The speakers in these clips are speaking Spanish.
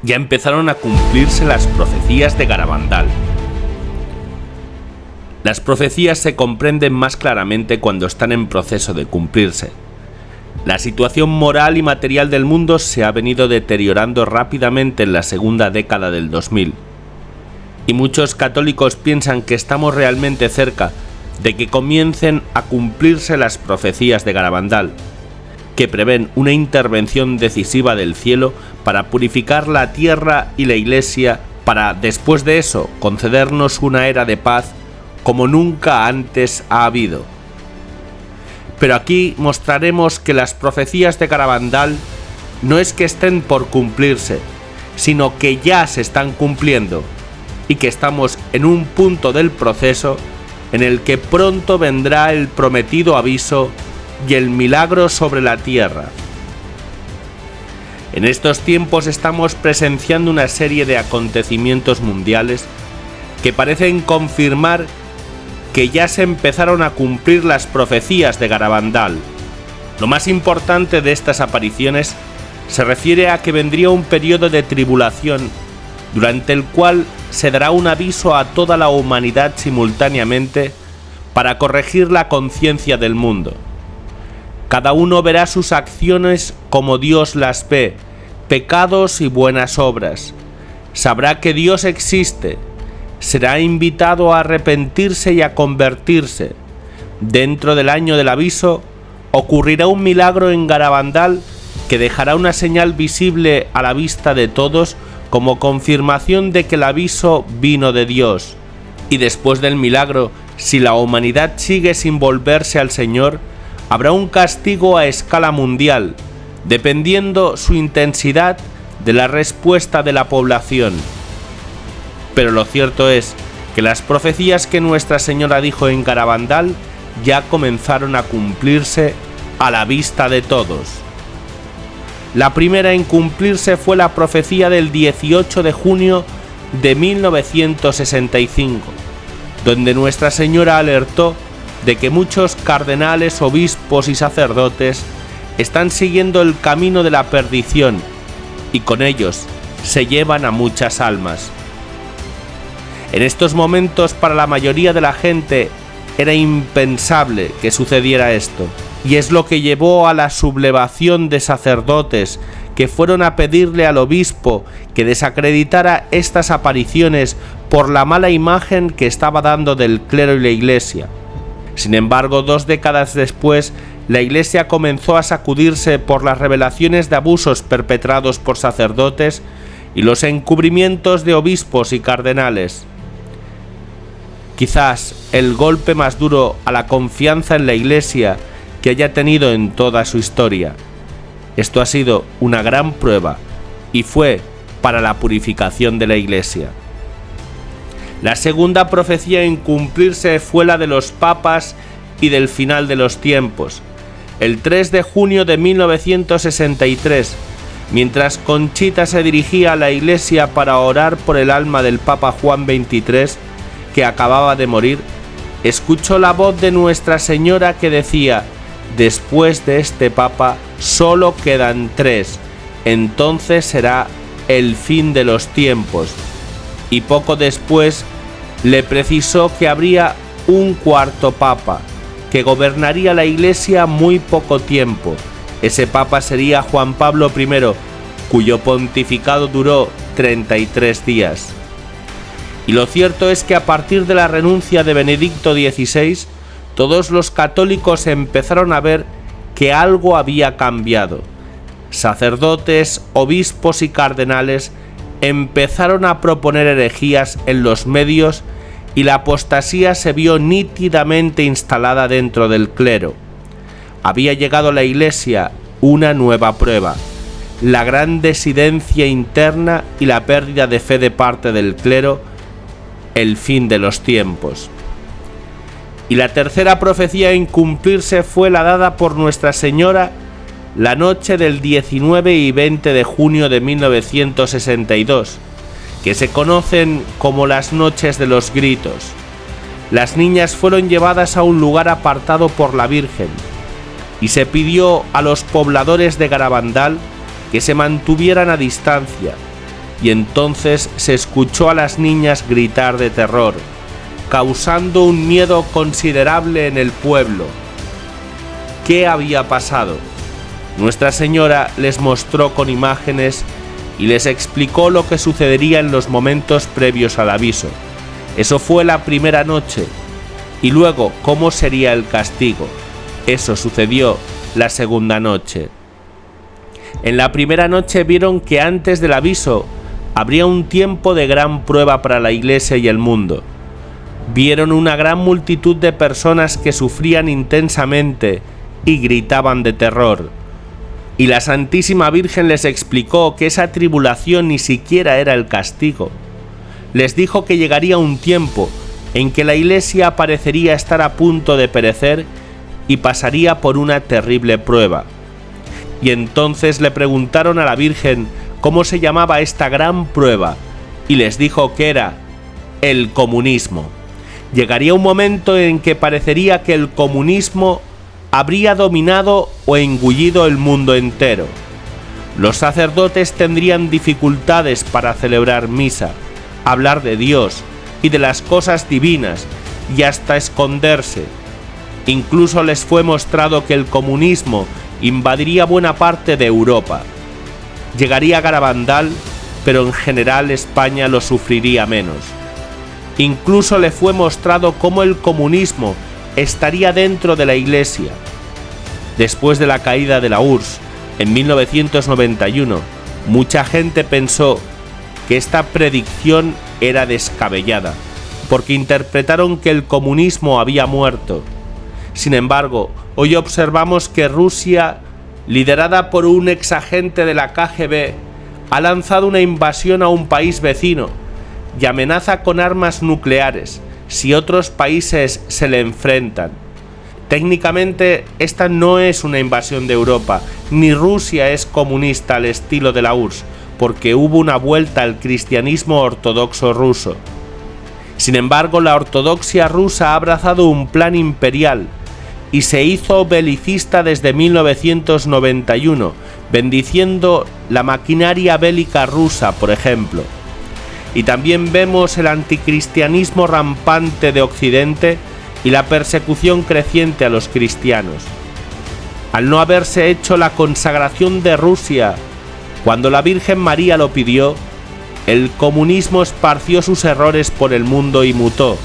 ya empezaron a cumplirse las profecías de Garabandal. Las profecías se comprenden más claramente cuando están en proceso de cumplirse. La situación moral y material del mundo se ha venido deteriorando rápidamente en la segunda década del 2000. Y muchos católicos piensan que estamos realmente cerca de que comiencen a cumplirse las profecías de Garabandal, que prevén una intervención decisiva del cielo para purificar la tierra y la Iglesia, para después de eso concedernos una era de paz como nunca antes ha habido. Pero aquí mostraremos que las profecías de Garabandal no es que estén por cumplirse, sino que ya se están cumpliendo y que estamos en un punto del proceso en el que pronto vendrá el prometido aviso y el milagro sobre la tierra. En estos tiempos estamos presenciando una serie de acontecimientos mundiales que parecen confirmar que ya se empezaron a cumplir las profecías de Garabandal. Lo más importante de estas apariciones se refiere a que vendría un periodo de tribulación durante el cual se dará un aviso a toda la humanidad simultáneamente para corregir la conciencia del mundo. Cada uno verá sus acciones como Dios las ve, pecados y buenas obras. Sabrá que Dios existe. Será invitado a arrepentirse y a convertirse. Dentro del año del aviso, ocurrirá un milagro en Garabandal que dejará una señal visible a la vista de todos como confirmación de que el aviso vino de Dios. Y después del milagro, si la humanidad sigue sin volverse al Señor, habrá un castigo a escala mundial, dependiendo su intensidad de la respuesta de la población. Pero lo cierto es que las profecías que Nuestra Señora dijo en Garabandal ya comenzaron a cumplirse a la vista de todos. La primera en cumplirse fue la profecía del 18 de junio de 1965, donde Nuestra Señora alertó de que muchos cardenales, obispos y sacerdotes están siguiendo el camino de la perdición y con ellos se llevan a muchas almas. En estos momentos, para la mayoría de la gente, era impensable que sucediera esto, y es lo que llevó a la sublevación de sacerdotes que fueron a pedirle al obispo que desacreditara estas apariciones por la mala imagen que estaba dando del clero y la Iglesia. Sin embargo, 2 décadas después, la Iglesia comenzó a sacudirse por las revelaciones de abusos perpetrados por sacerdotes y los encubrimientos de obispos y cardenales. Quizás el golpe más duro a la confianza en la Iglesia que haya tenido en toda su historia. Esto ha sido una gran prueba y fue para la purificación de la Iglesia. La segunda profecía en cumplirse fue la de los papas y del final de los tiempos. El 3 de junio de 1963, mientras Conchita se dirigía a la iglesia para orar por el alma del Papa Juan XXIII, que acababa de morir, escuchó la voz de Nuestra Señora que decía: después de este Papa solo quedan 3, entonces será el fin de los tiempos. Y poco después le precisó que habría un cuarto Papa, que gobernaría la Iglesia muy poco tiempo. Ese Papa sería Juan Pablo I, cuyo pontificado duró 33 días. Y lo cierto es que a partir de la renuncia de Benedicto XVI, todos los católicos empezaron a ver que algo había cambiado. Sacerdotes, obispos y cardenales empezaron a proponer herejías en los medios y la apostasía se vio nítidamente instalada dentro del clero. Había llegado a la Iglesia una nueva prueba: la gran disidencia interna y la pérdida de fe de parte del clero, el fin de los tiempos. Y la tercera profecía en cumplirse fue la dada por Nuestra Señora la noche del 19 y 20 de junio de 1962, que se conocen como las noches de los gritos. Las niñas fueron llevadas a un lugar apartado por la Virgen y se pidió a los pobladores de Garabandal que se mantuvieran a distancia, y entonces se escuchó a las niñas gritar de terror, causando un miedo considerable en el pueblo. ¿Qué había pasado? Nuestra Señora les mostró con imágenes y les explicó lo que sucedería en los momentos previos al aviso. Eso fue la primera noche. Y luego, ¿cómo sería el castigo? Eso sucedió la segunda noche. En la primera noche vieron que antes del aviso habría un tiempo de gran prueba para la Iglesia y el mundo. Vieron una gran multitud de personas que sufrían intensamente y gritaban de terror. Y la Santísima Virgen les explicó que esa tribulación ni siquiera era el castigo. Les dijo que llegaría un tiempo en que la Iglesia parecería estar a punto de perecer y pasaría por una terrible prueba. Y entonces le preguntaron a la Virgen cómo se llamaba esta gran prueba, y les dijo que era el comunismo. Llegaría un momento en que parecería que el comunismo habría dominado o engullido el mundo entero. Los sacerdotes tendrían dificultades para celebrar misa, hablar de Dios y de las cosas divinas y hasta esconderse. Incluso les fue mostrado que el comunismo invadiría buena parte de Europa. Llegaría Garabandal, pero en general España lo sufriría menos. Incluso le fue mostrado cómo el comunismo estaría dentro de la Iglesia. Después de la caída de la URSS en 1991, mucha gente pensó que esta predicción era descabellada, porque interpretaron que el comunismo había muerto. Sin embargo, hoy observamos que Rusia, liderada por un exagente de la KGB, ha lanzado una invasión a un país vecino y amenaza con armas nucleares si otros países se le enfrentan. Técnicamente, esta no es una invasión de Europa, ni Rusia es comunista al estilo de la URSS, porque hubo una vuelta al cristianismo ortodoxo ruso. Sin embargo, la ortodoxia rusa ha abrazado un plan imperial y se hizo belicista desde 1991, bendiciendo la maquinaria bélica rusa, por ejemplo. Y también vemos el anticristianismo rampante de Occidente y la persecución creciente a los cristianos. Al no haberse hecho la consagración de Rusia cuando la Virgen María lo pidió, el comunismo esparció sus errores por el mundo y mutó,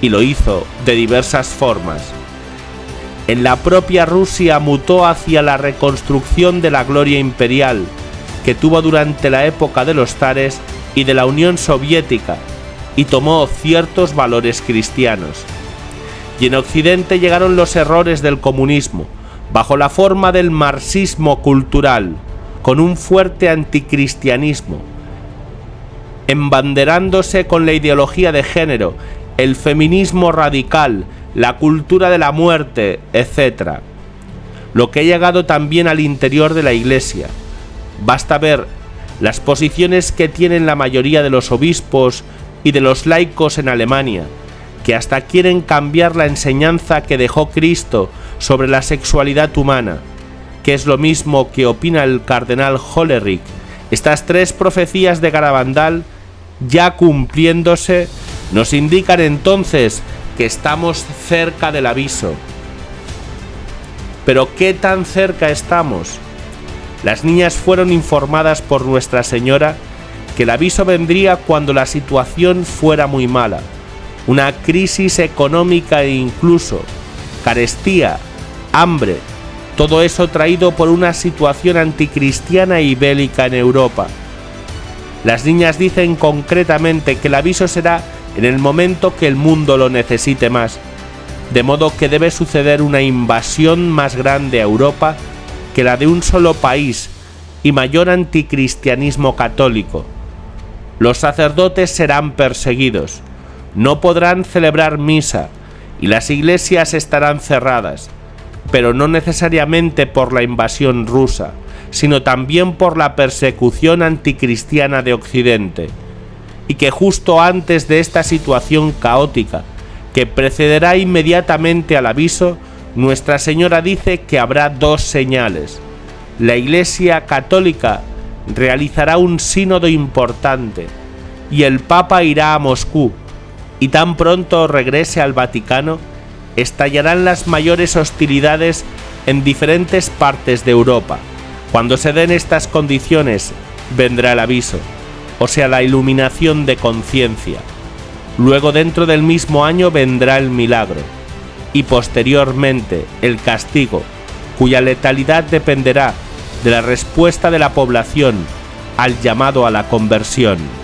y lo hizo de diversas formas. En la propia Rusia mutó hacia la reconstrucción de la gloria imperial que tuvo durante la época de los zares y de la Unión Soviética, y tomó ciertos valores cristianos. Y en Occidente llegaron los errores del comunismo, bajo la forma del marxismo cultural, con un fuerte anticristianismo, embanderándose con la ideología de género, el feminismo radical, la cultura de la muerte, etc. Lo que ha llegado también al interior de la Iglesia. Basta ver las posiciones que tienen la mayoría de los obispos y de los laicos en Alemania, que hasta quieren cambiar la enseñanza que dejó Cristo sobre la sexualidad humana, que es lo mismo que opina el cardenal Hollerich. Estas tres profecías de Garabandal, ya cumpliéndose, nos indican entonces que estamos cerca del aviso. Pero ¿qué tan cerca estamos? Las niñas fueron informadas por Nuestra Señora que el aviso vendría cuando la situación fuera muy mala, una crisis económica e incluso carestía, hambre, todo eso traído por una situación anticristiana y bélica en Europa. Las niñas dicen concretamente que el aviso será en el momento que el mundo lo necesite más, de modo que debe suceder una invasión más grande a Europa que la de un solo país y mayor anticristianismo católico. Los sacerdotes serán perseguidos, no podrán celebrar misa y las iglesias estarán cerradas, pero no necesariamente por la invasión rusa, sino también por la persecución anticristiana de Occidente, y que justo antes de esta situación caótica, que precederá inmediatamente al aviso, Nuestra Señora dice que habrá dos señales: la Iglesia Católica realizará un sínodo importante y el Papa irá a Moscú, y tan pronto regrese al Vaticano, estallarán las mayores hostilidades en diferentes partes de Europa. Cuando se den estas condiciones, vendrá el aviso, o sea, la iluminación de conciencia. Luego, dentro del mismo año, vendrá el milagro, y posteriormente el castigo, cuya letalidad dependerá de la respuesta de la población al llamado a la conversión.